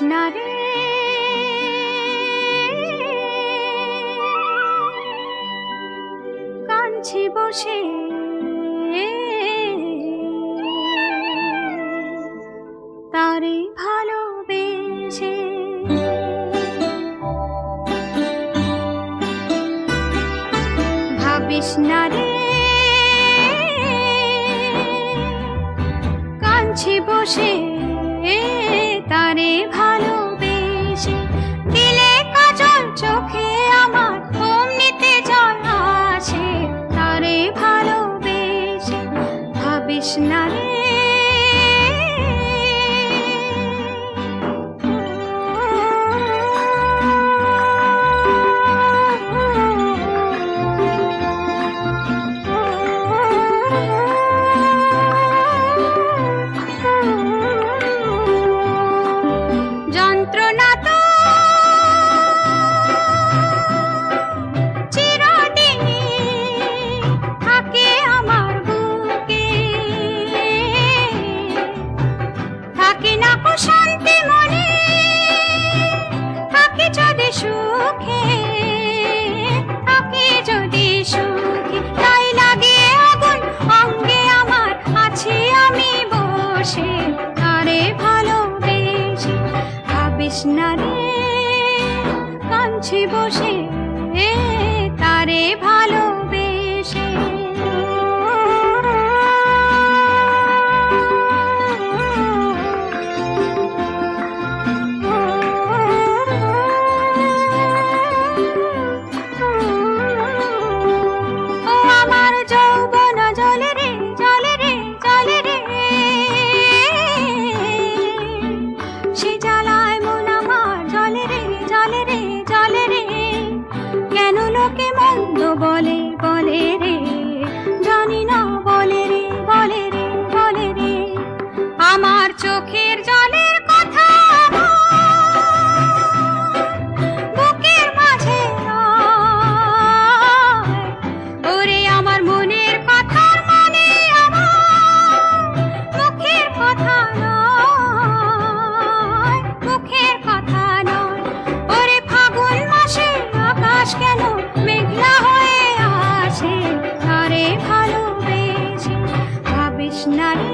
না রে কাঁদছি বসে তারে ভালোবেসে ভাবিস না রে কাঁদছি বসে তারে ভালোবেসে দিলে কাজল চোখে আমার অমনিতে জল আসে তারে ভালোবেসে ভাবিস না রে না রে কাঁদছি বসে তারে ভালোবেসে ও আমার যৌবন জলে রে জলে রে জলে রে সে জ্বালায় মন আমার জলে রে জলে রে জলে রে কেন লোকে মন্দ বলে বলে রে জানি না বলে রে বলে রে বলে রে আমার চোখের জলের কথা বুকের মাঝে ওরে আমার মনের কথা মানে আমার মুখের কথা নয় মুখের কথা নয় ওরে ফাগুন মাসে আকাশ কেন মেঘলা হয়ে আসে তারে ভালোবেসে ভাবিস না রে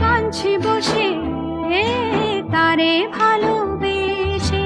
কাঁদছি বসে তারে ভালোবেসে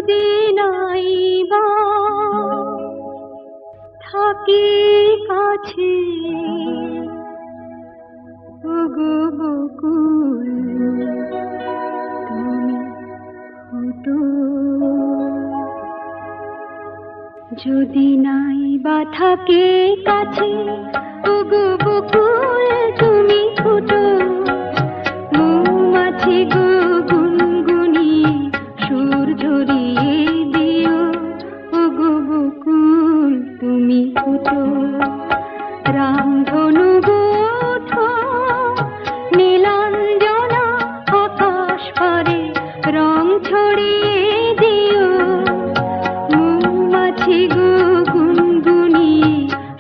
যদি নাই বা থাকি কাছে, ওগো বকুল তুমি ফুটো। যদি নাই বা থাকে কাছে, ওগো বকুল তুমি ফুটো। মৌমাছি গো গুনগুনিয়ে সুর ঝরিয়ে দিও, ওগো বকুল তুমি ফুটো। রামধনু গোঠো নীলাঞ্জনা আকাশ পারে রং ছড়িয়ে দিও, মৌমাছি গো গুনগুনিয়ে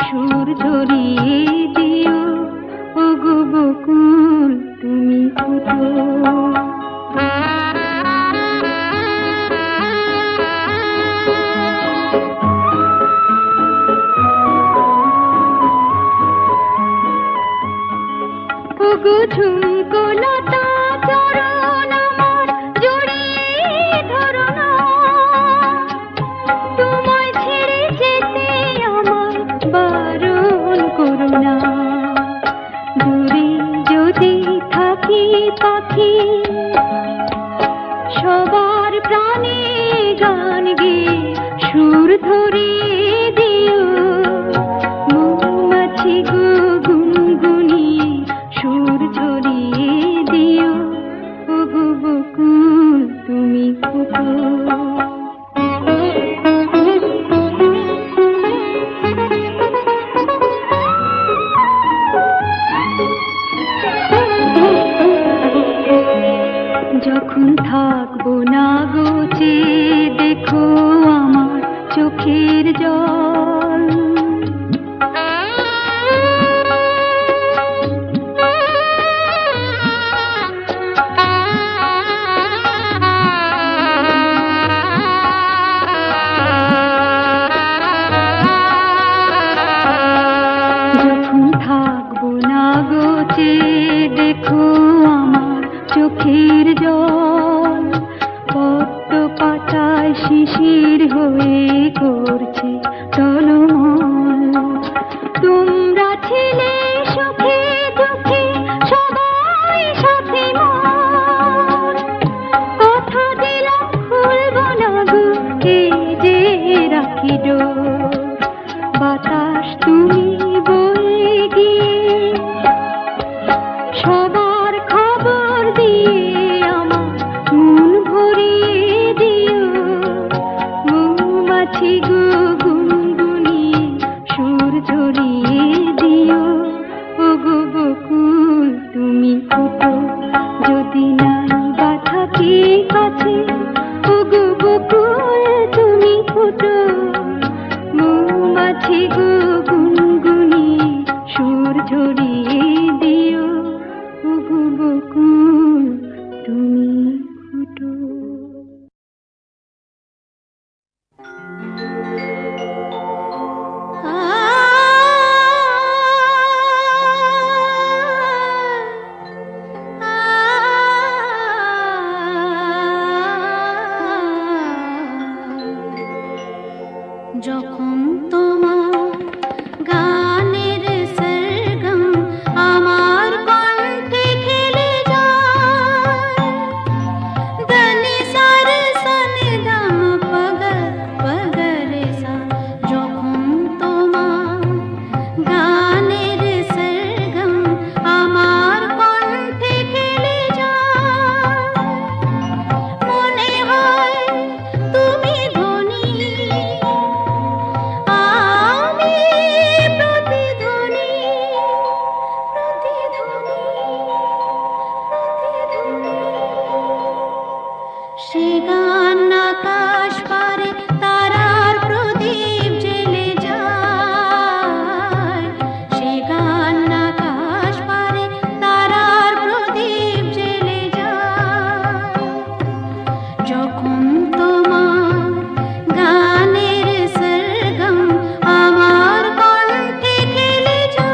সুর ঝরিয়ে দিও, ওগো বকুল তুমি ফুটো। ওগো ঝুমকো লতা চরণ আমার জড়িয়ে ধরো না, তোমায় ছেড়ে যেতে আমার বারণ করো না। দূরে যদি থাকি পাখি, সবার প্রাণে গান গেয়ে সুর ধরিয়ে দিও, মৌমাছি গো গুনগুনিয়ে সুর ঝরিয়ে দিও, ওগো বকুল তুমি ফুটো। যখন থাকবো না গোচে দেখো আমার চোখের জল, যখন থাকবো না গোচে দেখো আমার চোখের জল, পদ্ম পাতায় শিশির হয়ে করছে টলমল। তোমরা ছিলে সুখে দুঃখে সবাই সাথে মোর, কথা দিলাম ভুলবো না গো এই যে রাখি ডোর। বাতাস তুমি বয়ে গিয়ে সবার খবর দিয়ে আমার মন ভরিয়ে দিও, মৌমাছি গো গুনগুনিয়ে সুর ঝরিয়ে দিও, ওগো বকুল তুমি ফুটো। যদি নাই বা থাকি কাছে, ওগো বকুল তুমি ফুটো। মৌমাছি গো গুনগুনিয়ে সুর ঝরিয়ে দিও, ওগো বকুল তুমি ফুটো। যখন তোমার গানের সরগম আমার কণ্ঠে খেলে যায়, দনি সার সনি দম পগ পগরে সা। যখন তোমার গানের সরগম আমার কণ্ঠে খেলে যায়, মনে হয় তুমি ধনী, আমি প্রতিধ্বনি, প্রতিধ্বনি, প্রতিধ্বনি। সে গান আকাশ পারে তারার প্রদীপ জ্বেলে যায়, সে গান আকাশ পারে তারার প্রদীপ জ্বেলে যায়। যখন তোমার গানের সরগম আমার কণ্ঠে খেলে যায়।